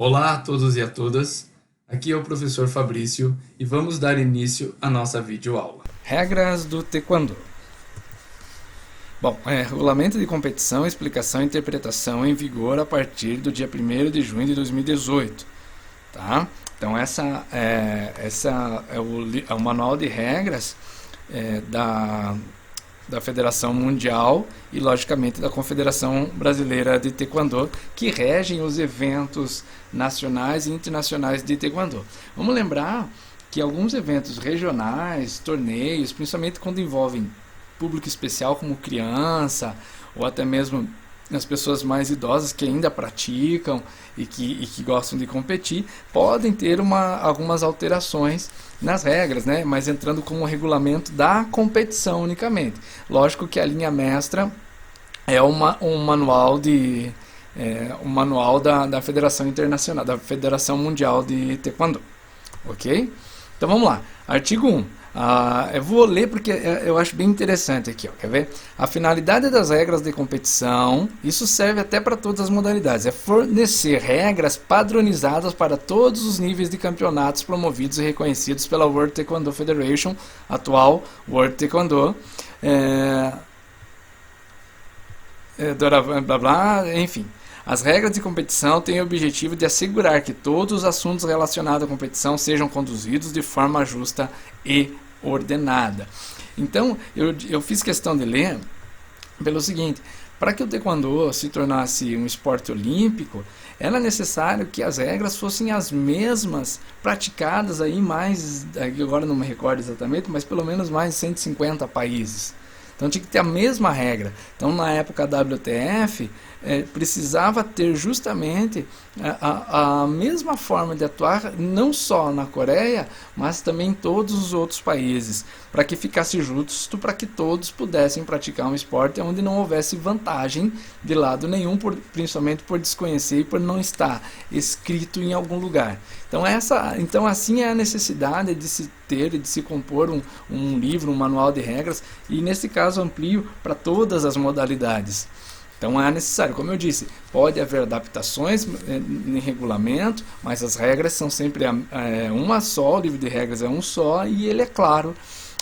Olá a todos e a todas, aqui é o professor Fabrício e vamos dar início à nossa videoaula. Regras do Taekwondo. Bom, regulamento de competição, explicação e interpretação em vigor a partir do dia 1º de junho de 2018. Tá? Então essa é o manual de regras da Federação Mundial e, logicamente, da Confederação Brasileira de Taekwondo, que regem os eventos nacionais e internacionais de Taekwondo. Vamos lembrar que alguns eventos regionais, torneios, principalmente quando envolvem público especial como criança ou até mesmo as pessoas mais idosas que ainda praticam e que gostam de competir, podem ter algumas alterações nas regras, né? Mas entrando como regulamento da competição unicamente. Lógico que a linha mestra é um manual da Federação Internacional, da Federação Mundial de Taekwondo. Ok? Então vamos lá. Artigo 1. Eu vou ler porque eu acho bem interessante aqui, ó, quer ver? A finalidade das regras de competição, isso serve até para todas as modalidades, é fornecer regras padronizadas para todos os níveis de campeonatos promovidos e reconhecidos pela World Taekwondo Federation, atual World Taekwondo, blá, blá, enfim. As regras de competição têm o objetivo de assegurar que todos os assuntos relacionados à competição sejam conduzidos de forma justa e ordenada. Então, eu fiz questão de ler pelo seguinte: para que o Taekwondo se tornasse um esporte olímpico, era necessário que as regras fossem as mesmas praticadas aí em mais, agora não me recordo exatamente, mas pelo menos mais de 150 países. Então tinha que ter a mesma regra. Então na época da WTF precisava ter justamente a mesma forma de atuar, não só na Coreia, mas também em todos os outros países, para que ficasse justo, para que todos pudessem praticar um esporte onde não houvesse vantagem de lado nenhum, principalmente por desconhecer e por não estar escrito em algum lugar. Então assim é a necessidade de se ter e de se compor um livro, um manual de regras, e nesse caso amplio para todas as modalidades. Então é necessário, como eu disse, pode haver adaptações em regulamento, mas as regras são sempre uma só, o livro de regras é um só e ele é claro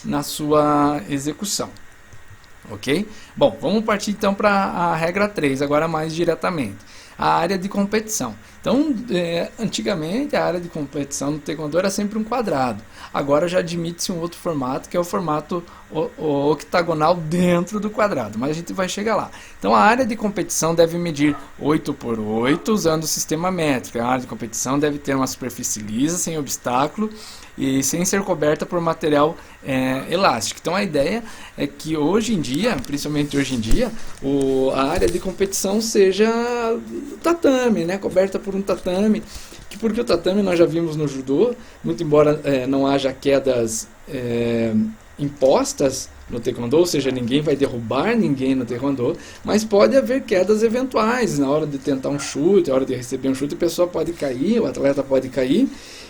na sua execução. Ok? Bom, vamos partir então para a regra 3, agora mais diretamente. A área de competição. Então, antigamente a área de competição no Taekwondo era sempre um quadrado. Agora já admite-se um outro formato, que é o formato octagonal dentro do quadrado, mas a gente vai chegar lá. Então a área de competição deve medir 8 por 8 usando o sistema métrico. A área de competição deve ter uma superfície lisa, sem obstáculo e sem ser coberta por material elástico. Então a ideia é que hoje em dia, principalmente hoje em dia, a área de competição seja tatame, né, coberta por um tatame, porque o tatame nós já vimos no judô, muito embora não haja quedas impostas no Taekwondo, ou seja, ninguém vai derrubar ninguém no Taekwondo, mas pode haver quedas eventuais na hora de tentar um chute, na hora de receber um chute, a pessoa pode cair, o atleta pode cair,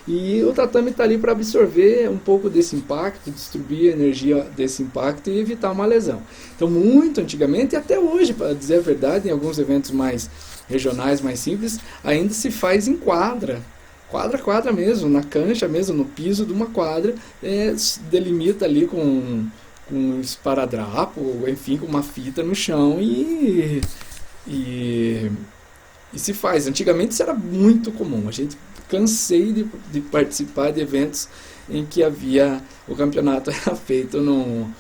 e o tatame está ali para absorver um pouco desse impacto, distribuir a energia desse impacto e evitar uma lesão. Então, muito antigamente, e até hoje, para dizer a verdade, em alguns eventos mais regionais, mais simples, ainda se faz em quadra mesmo, na cancha mesmo, no piso de uma quadra, delimita ali com um esparadrapo, enfim, com uma fita no chão e se faz. Antigamente isso era muito comum. A gente cansei de participar de eventos em que o campeonato era feito no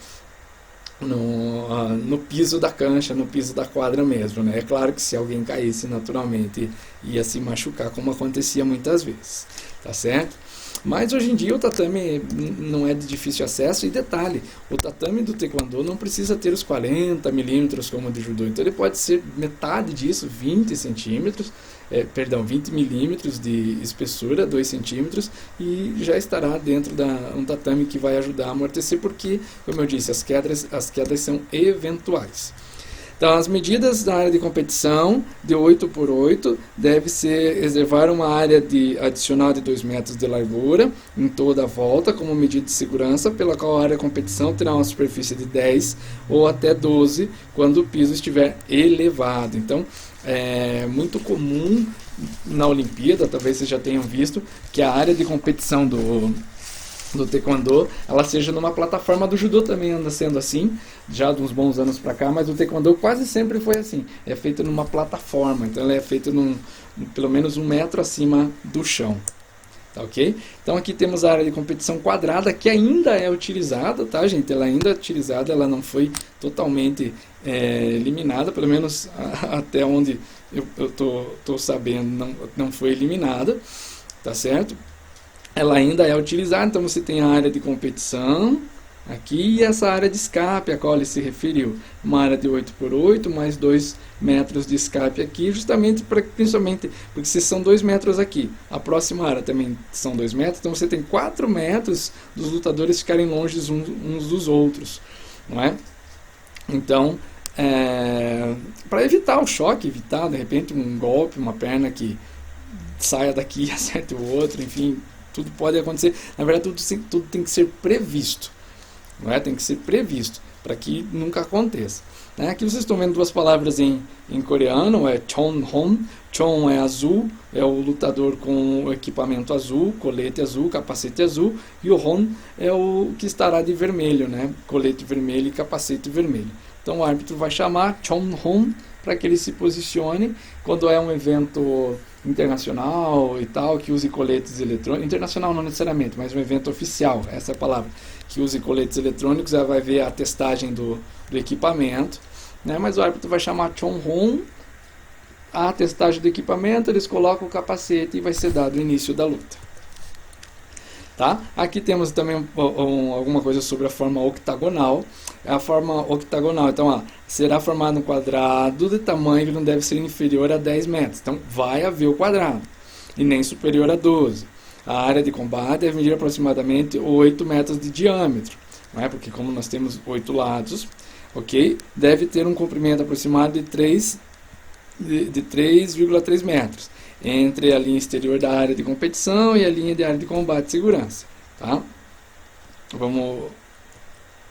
piso da cancha, no piso da quadra mesmo, né? É claro que se alguém caísse naturalmente ia se machucar, como acontecia muitas vezes, tá certo? Mas hoje em dia o tatame não é de difícil acesso, e detalhe, o tatame do Taekwondo não precisa ter os 40 milímetros como o de judô, então ele pode ser metade disso, 20 centímetros, 20 milímetros de espessura, 2 centímetros, e já estará dentro um tatame que vai ajudar a amortecer, porque, como eu disse, as quedas são eventuais. Então, as medidas da área de competição de 8 por 8 deve ser reservar uma área adicional de 2 metros de largura em toda a volta, como medida de segurança, pela qual a área de competição terá uma superfície de 10 ou até 12 quando o piso estiver elevado. Então, é muito comum na Olimpíada, talvez vocês já tenham visto, que a área de competição do taekwondo, ela seja numa plataforma. Do judô também anda sendo assim, já de uns bons anos para cá, mas o taekwondo quase sempre foi assim, é feito numa plataforma, então ela é feita pelo menos 1 metro acima do chão. Tá, ok? Então aqui temos a área de competição quadrada, que ainda é utilizada, tá, gente? Ela ainda é utilizada, ela não foi totalmente eliminada, pelo menos até onde eu tô sabendo, não foi eliminada, tá certo? Ela ainda é utilizada, então você tem a área de competição aqui e essa área de escape a qual ele se referiu, uma área de 8x8 mais 2 metros de escape aqui, justamente principalmente porque se são 2 metros aqui, a próxima área também são 2 metros, então você tem 4 metros dos lutadores ficarem longe uns dos outros, não é? Então, para evitar o choque, evitar de repente um golpe, uma perna que saia daqui e acerte o outro, enfim, tudo pode acontecer. Na verdade, tudo tem que ser previsto, não é? Tem que ser previsto para que nunca aconteça. Aqui vocês estão vendo 2 palavras em coreano, é Chonhon. Chon é azul, é o lutador com o equipamento azul, colete azul, capacete azul, e o Hon é o que estará de vermelho, né? Colete vermelho e capacete vermelho. Então o árbitro vai chamar Chonhon para que ele se posicione quando é um evento internacional e tal, que use coletes eletrônicos, internacional não necessariamente, mas um evento oficial, essa é a palavra, que use coletes eletrônicos, ela vai ver a testagem do equipamento, né? Mas o árbitro vai chamar Chonhon, a testagem do equipamento, eles colocam o capacete e vai ser dado o início da luta. Tá? Aqui temos também alguma coisa sobre a forma octagonal. A forma octagonal, então, será formado um quadrado de tamanho que não deve ser inferior a 10 metros. Então, vai haver o quadrado, e nem superior a 12. A área de combate deve medir aproximadamente 8 metros de diâmetro, não é? Porque como nós temos 8 lados, ok? Deve ter um comprimento aproximado de 3,3 metros, entre a linha exterior da área de competição e a linha de área de combate e segurança, tá?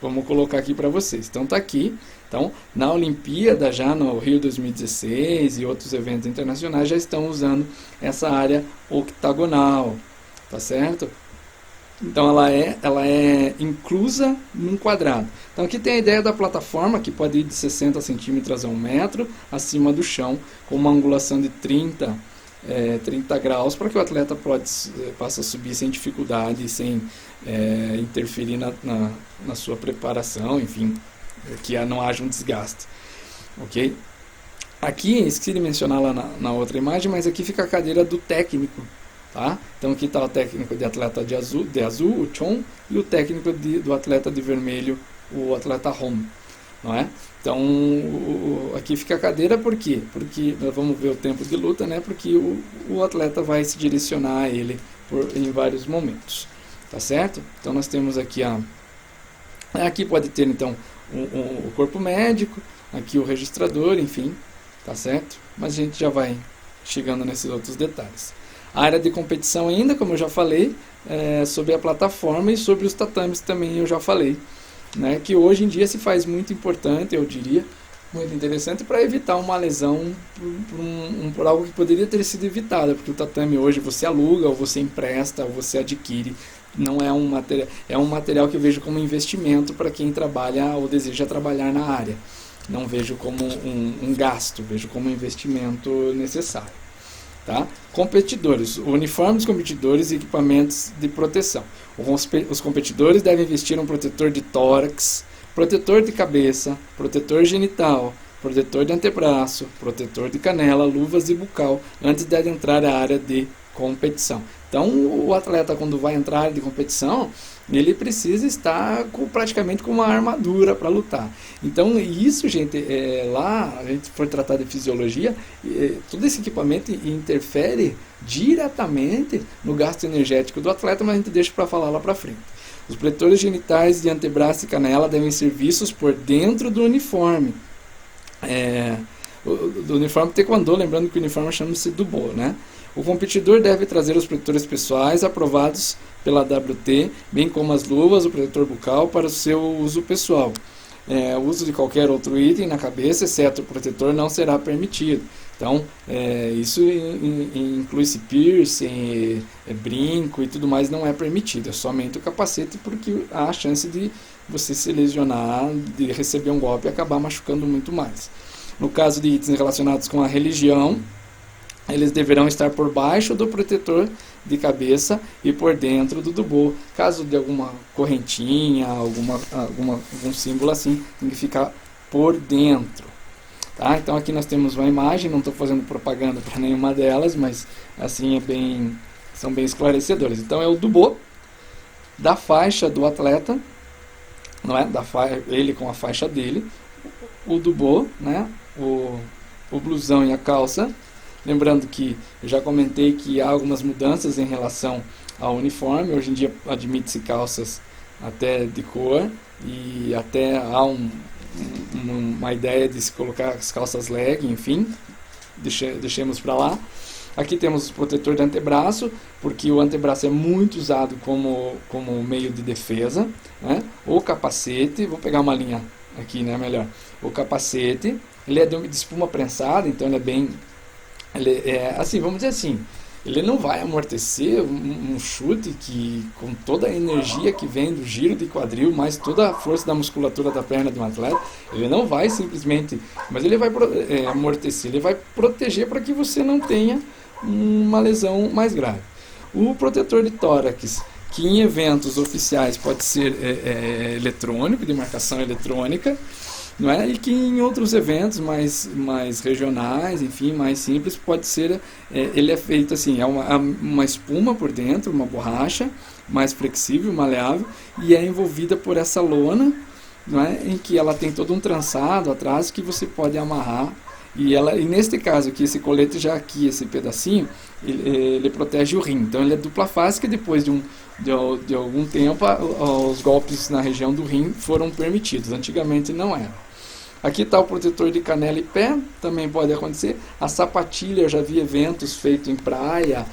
Vamos colocar aqui para vocês. Então tá aqui. Então, na Olimpíada, já no Rio 2016 e outros eventos internacionais já estão usando essa área octagonal, tá certo? Então ela é inclusa num quadrado. Então aqui tem a ideia da plataforma, que pode ir de 60 centímetros a 1 metro acima do chão, com uma angulação de 30 graus, para que o atleta possa subir sem dificuldade, sem interferir na sua preparação, enfim, que não haja um desgaste. Ok? Aqui, esqueci de mencionar lá na outra imagem, mas aqui fica a cadeira do técnico. Tá? Então aqui está o técnico de atleta de azul, o Chon, e o técnico do atleta de vermelho, o atleta Hon, não é? Então aqui fica a cadeira, por quê? Porque nós vamos ver o tempo de luta, né? Porque o atleta vai se direcionar a ele em vários momentos, tá certo? Então nós temos aqui aqui pode ter então o corpo médico, aqui o registrador, enfim, tá certo? Mas a gente já vai chegando nesses outros detalhes. A área de competição ainda, como eu já falei, sobre a plataforma, e sobre os tatames também eu já falei, né, que hoje em dia se faz muito importante, eu diria, muito interessante, para evitar uma lesão por algo que poderia ter sido evitado, porque o tatame hoje você aluga, ou você empresta, ou você adquire, não é um material, é um material que eu vejo como investimento para quem trabalha ou deseja trabalhar na área, não vejo como um gasto, vejo como um investimento necessário. Tá? Competidores, o uniforme dos competidores e equipamentos de proteção. Os competidores devem vestir um protetor de tórax, protetor de cabeça, protetor genital, protetor de antebraço, protetor de canela, luvas e bucal antes de adentrar a área de competição. Então, o atleta, quando vai entrar na área de competição, ele precisa estar praticamente com uma armadura para lutar. Então, isso, gente, lá a gente for tratar de fisiologia, todo esse equipamento interfere diretamente no gasto energético do atleta, mas a gente deixa para falar lá para frente. Os protetores genitais de antebraço e canela devem ser vistos por dentro do uniforme. Do uniforme taekwondo, lembrando que o uniforme chama-se Dubo, né? O competidor deve trazer os protetores pessoais aprovados pela WT, bem como as luvas, o protetor bucal para o seu uso pessoal. O uso de qualquer outro item na cabeça, exceto o protetor, não será permitido. Então, isso inclui-se piercing, brinco e tudo mais, não é permitido, é somente o capacete, porque há a chance de você se lesionar, de receber um golpe e acabar machucando muito mais. No caso de itens relacionados com a religião, eles deverão estar por baixo do protetor de cabeça e por dentro do dubô. Caso de alguma correntinha, algum símbolo assim, tem que ficar por dentro. Tá? Então aqui nós temos uma imagem, não estou fazendo propaganda para nenhuma delas, mas assim são bem esclarecedores. Então é o dubô da faixa do atleta, não é? Ele com a faixa dele, o dubô, né? o blusão e a calça. Lembrando que eu já comentei que há algumas mudanças em relação ao uniforme. Hoje em dia admite-se calças até de cor e até há uma ideia de se colocar as calças leg, enfim, deixemos para lá. Aqui temos o protetor de antebraço, porque o antebraço é muito usado como meio de defesa, né? O capacete, vou pegar uma linha aqui, né, melhor. O capacete, ele é de espuma prensada, então ele é assim, vamos dizer assim, ele não vai amortecer um chute que, com toda a energia que vem do giro de quadril, mais toda a força da musculatura da perna de um atleta, ele não vai simplesmente, mas ele vai amortecer, ele vai proteger para que você não tenha uma lesão mais grave. O protetor de tórax, que em eventos oficiais pode ser eletrônico, de marcação eletrônica, não é? E que em outros eventos mais regionais, enfim, mais simples, pode ser, ele é feito assim, é uma espuma por dentro, uma borracha mais flexível, maleável, e é envolvida por essa lona, não é? Em que ela tem todo um trançado atrás que você pode amarrar, e neste caso aqui, esse colete já aqui, esse pedacinho, ele protege o rim, então ele é dupla face, que depois de algum tempo os golpes na região do rim foram permitidos, antigamente não era. Aqui está o protetor de canela e pé, também pode acontecer. A sapatilha, eu já vi eventos feitos em praia,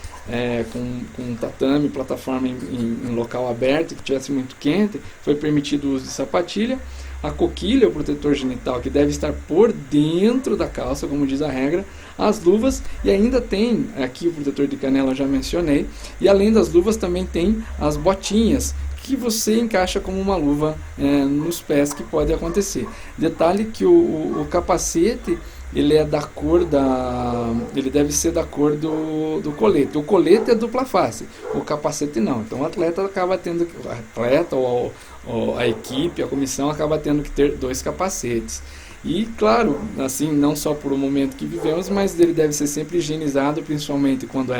com tatame, plataforma em local aberto, que tivesse muito quente, foi permitido o uso de sapatilha. A coquilha, o protetor genital, que deve estar por dentro da calça, como diz a regra. As luvas, e ainda tem, aqui o protetor de canela eu já mencionei, e além das luvas também tem as botinhas, que você encaixa como uma luva nos pés, que pode acontecer. Detalhe que o capacete, ele é da cor ele deve ser da cor do colete. O colete é dupla face, o capacete não. Então o atleta acaba tendo, ou a equipe, a comissão acaba tendo que ter 2 capacetes. E claro, assim, não só por o momento que vivemos, mas ele deve ser sempre higienizado, principalmente quando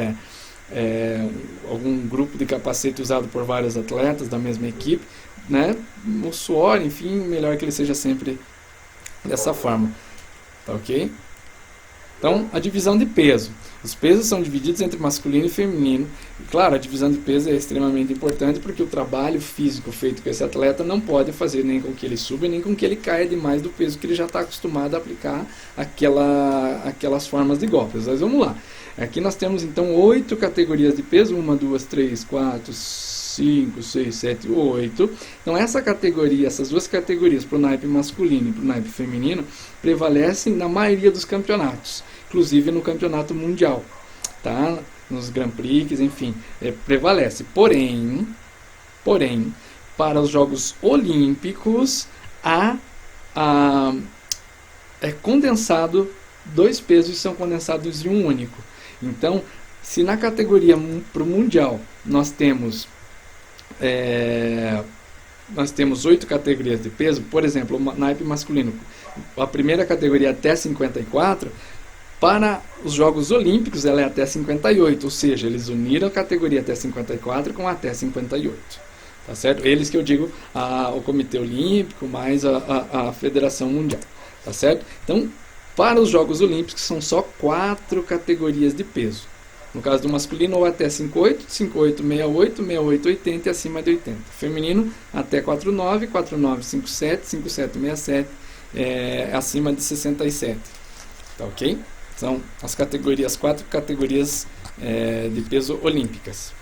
algum grupo de capacete usado por vários atletas da mesma equipe, né? O suor, enfim, melhor que ele seja sempre dessa forma, tá ok? Então, a divisão de peso. Os pesos são divididos entre masculino e feminino. E, claro, a divisão de peso é extremamente importante, porque o trabalho físico feito com esse atleta não pode fazer nem com que ele suba, nem com que ele caia demais do peso que ele já está acostumado a aplicar aquelas formas de golpes. Mas vamos lá. Aqui nós temos então 8 categorias de peso, 1, 2, 3, 4, 5, 6, 7, 8. Então essas 2 categorias, para o naipe masculino e para o naipe feminino, prevalecem na maioria dos campeonatos, inclusive no campeonato mundial, tá? Nos Grand Prix, enfim, prevalece. Porém, para os Jogos Olímpicos, é condensado, 2 pesos são condensados em um único. Então, se na categoria para o Mundial nós temos 8 categorias de peso, por exemplo, o naipe masculino, a primeira categoria até 54, para os Jogos Olímpicos ela é até 58, ou seja, eles uniram a categoria até 54 com até 58. Tá certo? Eles que eu digo, o Comitê Olímpico mais a Federação Mundial. Tá certo? Então, para os Jogos Olímpicos são só 4 categorias de peso. No caso do masculino, ou até 58, 58, 68, 68, 80 e acima de 80. Feminino, até 49, 49, 57, 57, 67, acima de 67. Tá ok? São as 4 categorias de peso olímpicas.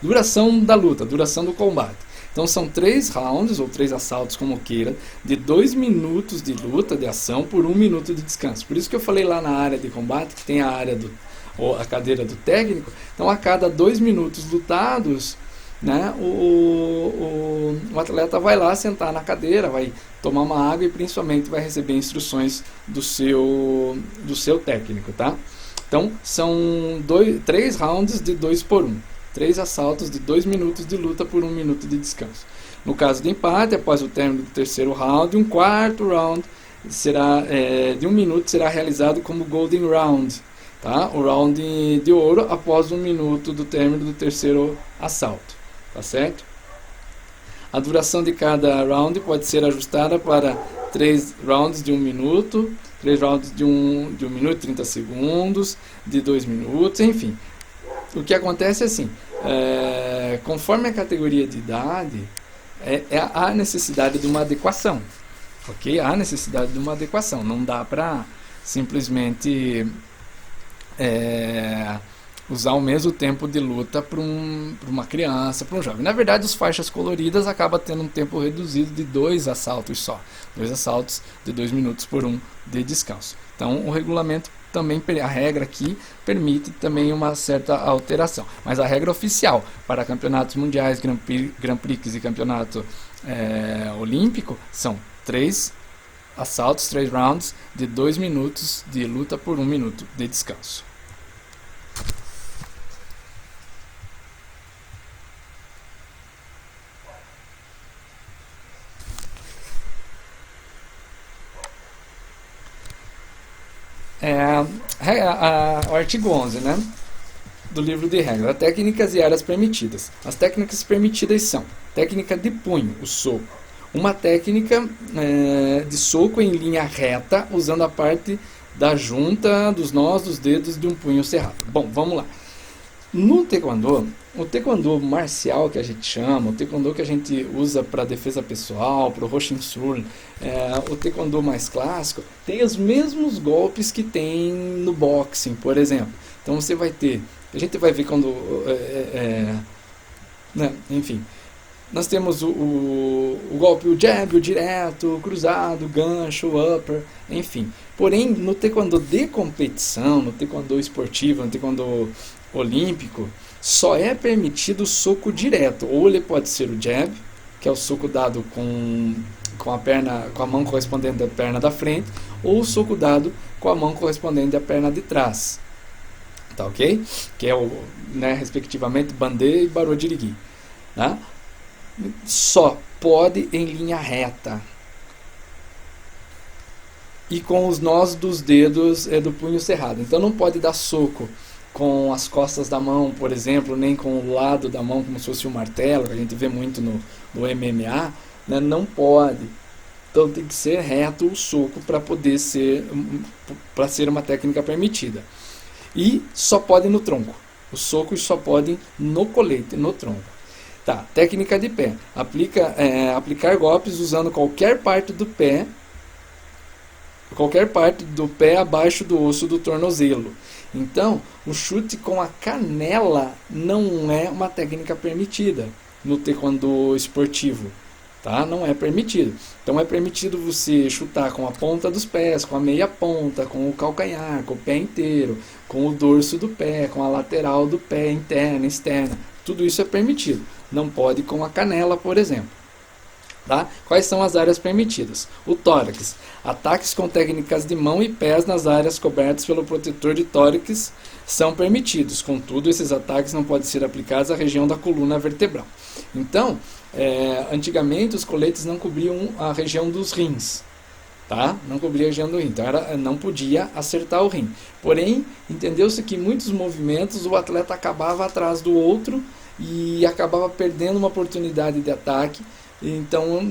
Duração da luta, duração do combate. Então são 3 rounds, ou 3 assaltos, como queira, de 2 minutos de luta, de ação, por 1 minuto de descanso. Por isso que eu falei lá na área de combate, que tem a área ou a cadeira do técnico. Então a cada 2 minutos lutados, né, o atleta vai lá sentar na cadeira, vai tomar uma água e principalmente vai receber instruções do seu técnico, tá? Então são 3 rounds de 2 por 1, 3 assaltos de 2 minutos de luta por 1 minuto de descanso. No caso de empate, após o término do terceiro round, um quarto round de 1 minuto será realizado como Golden Round, tá? O round de ouro após 1 minuto do término do terceiro assalto. Tá certo? A duração de cada round pode ser ajustada para 3 rounds de 1 minuto, 3 rounds de 1 minuto e 30 segundos, de 2 minutos, enfim. O que acontece é assim, conforme a categoria de idade, há necessidade de uma adequação. Ok? Há necessidade de uma adequação. Não dá para simplesmente usar o mesmo tempo de luta para uma criança, para um jovem. Na verdade, os faixas coloridas acabam tendo um tempo reduzido de 2 assaltos só. 2 assaltos de 2 minutos por 1 de descanso. Então, o regulamento também, a regra aqui, permite também uma certa alteração. Mas a regra oficial para campeonatos mundiais, Grand Prix e campeonato olímpico são 3 assaltos, 3 rounds de 2 minutos de luta por 1 minuto de descanso. O artigo 11, né, do livro de regras, técnicas e áreas permitidas. As técnicas permitidas são: técnica de punho, o soco, uma técnica de soco em linha reta, usando a parte da junta dos nós dos dedos de um punho cerrado. Bom, vamos lá. No taekwondo, o taekwondo marcial que a gente chama, o taekwondo que a gente usa para defesa pessoal, para o Hoshinsul, o taekwondo mais clássico, tem os mesmos golpes que tem no boxing, por exemplo. Então você vai ter, a gente vai ver quando, né, enfim, nós temos o golpe, o jab, o direto, o cruzado, o gancho, o upper, enfim. Porém, no taekwondo de competição, no taekwondo esportivo, no taekwondo olímpico, só é permitido o soco direto. Ou ele pode ser o jab, que é o soco dado com a mão correspondente à perna da frente, ou o soco dado com a mão correspondente à perna de trás. Tá ok? Que é respectivamente bandê e barodirigui. Tá? Só pode em linha reta e com os nós dos dedos do punho cerrado. Então não pode dar soco com as costas da mão, por exemplo, nem com o lado da mão como se fosse um martelo, que a gente vê muito no MMA, né? Não pode. Então tem que ser reto o soco para poder ser uma técnica permitida. E só pode no tronco. Os socos só podem no colete, no tronco. Tá, técnica de pé. Aplicar golpes usando qualquer parte do pé abaixo do osso do tornozelo. Então, o chute com a canela não é uma técnica permitida no taekwondo esportivo, tá? Não é permitido. Então é permitido você chutar com a ponta dos pés, com a meia ponta, com o calcanhar, com o pé inteiro, com o dorso do pé, com a lateral do pé, interna, externa. Tudo isso é permitido. Não pode com a canela, por exemplo. Tá? Quais são as áreas permitidas? O tórax. Ataques com técnicas de mão e pés nas áreas cobertas pelo protetor de tórax são permitidos. Contudo, esses ataques não podem ser aplicados à região da coluna vertebral. Então, antigamente os coletes não cobriam a região dos rins. Tá? Não cobria a região do rim. Então não podia acertar o rim. Porém, entendeu-se que em muitos movimentos o atleta acabava atrás do outro e acabava perdendo uma oportunidade de ataque. Então,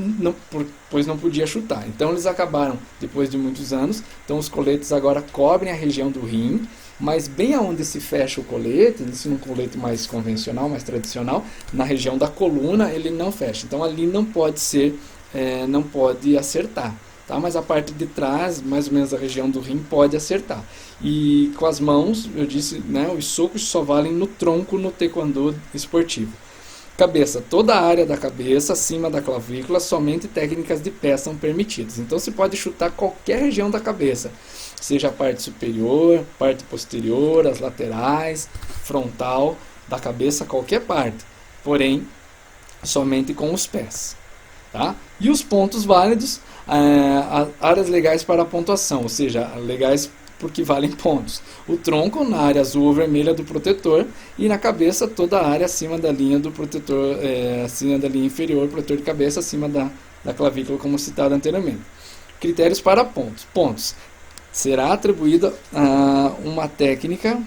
pois não podia chutar. Então eles acabaram, depois de muitos anos, então os coletes agora cobrem a região do rim, mas bem aonde se fecha o colete, se num colete mais convencional, mais tradicional, na região da coluna ele não fecha. Então ali não pode não pode acertar. Tá? Mas a parte de trás, mais ou menos a região do rim, pode acertar. E com as mãos, eu disse, né, os socos só valem no tronco no taekwondo esportivo. Cabeça, toda a área da cabeça, acima da clavícula, somente técnicas de pé são permitidas. Então você pode chutar qualquer região da cabeça, seja a parte superior, parte posterior, as laterais, frontal da cabeça, qualquer parte, porém somente com os pés. Tá? E os pontos válidos, áreas legais para a pontuação, ou seja, legais porque valem pontos. O tronco na área azul ou vermelha do protetor e na cabeça toda a área acima da linha do protetor, acima da linha inferior, protetor de cabeça, acima da clavícula, como citado anteriormente. Critérios para pontos. Pontos. Será atribuída uma técnica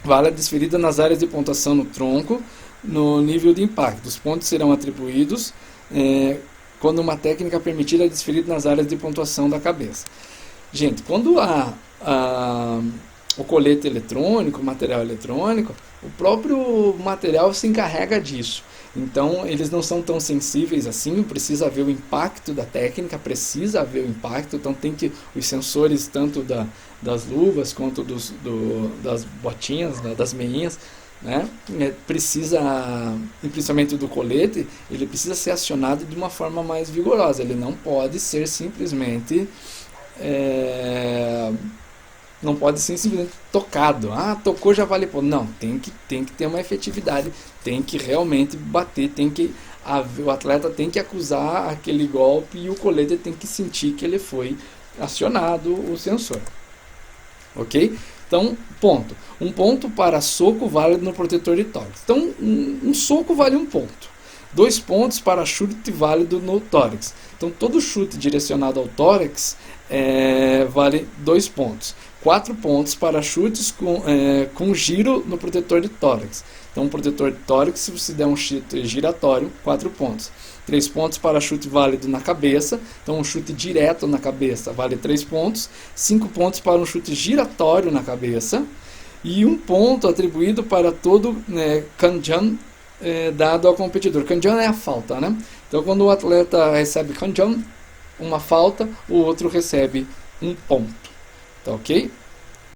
válida desferida nas áreas de pontuação no tronco, no nível de impacto. Os pontos serão atribuídos quando uma técnica permitida é desferida nas áreas de pontuação da cabeça. Gente, quando o colete eletrônico, o material eletrônico, o próprio material se encarrega disso. Então, eles não são tão sensíveis assim, precisa haver o impacto da técnica, precisa haver o impacto, então tem que os sensores tanto das luvas quanto das botinhas, das meinhas, né, principalmente do colete, ele precisa ser acionado de uma forma mais vigorosa, ele não pode ser simplesmente não pode ser simplesmente tocado. Tocou, já vale ponto. Não, tem que ter uma efetividade, tem que realmente bater, o atleta tem que acusar aquele golpe e o colete tem que sentir que ele foi acionado, o sensor. Ok? Então, ponto. Um ponto para soco válido no protetor de tórax. Então, um soco vale 1 ponto. 2 pontos para chute válido no tórax. Então, todo chute direcionado ao tórax vale 2 pontos. 4 pontos para chutes com giro no protetor de tórax. Então, protetor de tórax, se você der um chute giratório, 4 pontos. 3 pontos para chute válido na cabeça. Então, um chute direto na cabeça vale 3 pontos. 5 pontos para um chute giratório na cabeça. E 1 ponto atribuído para todo kanjan dado ao competidor. Kanjan é a falta, né? Então, quando o atleta recebe kanjan, uma falta, o outro recebe 1 ponto. Tá ok?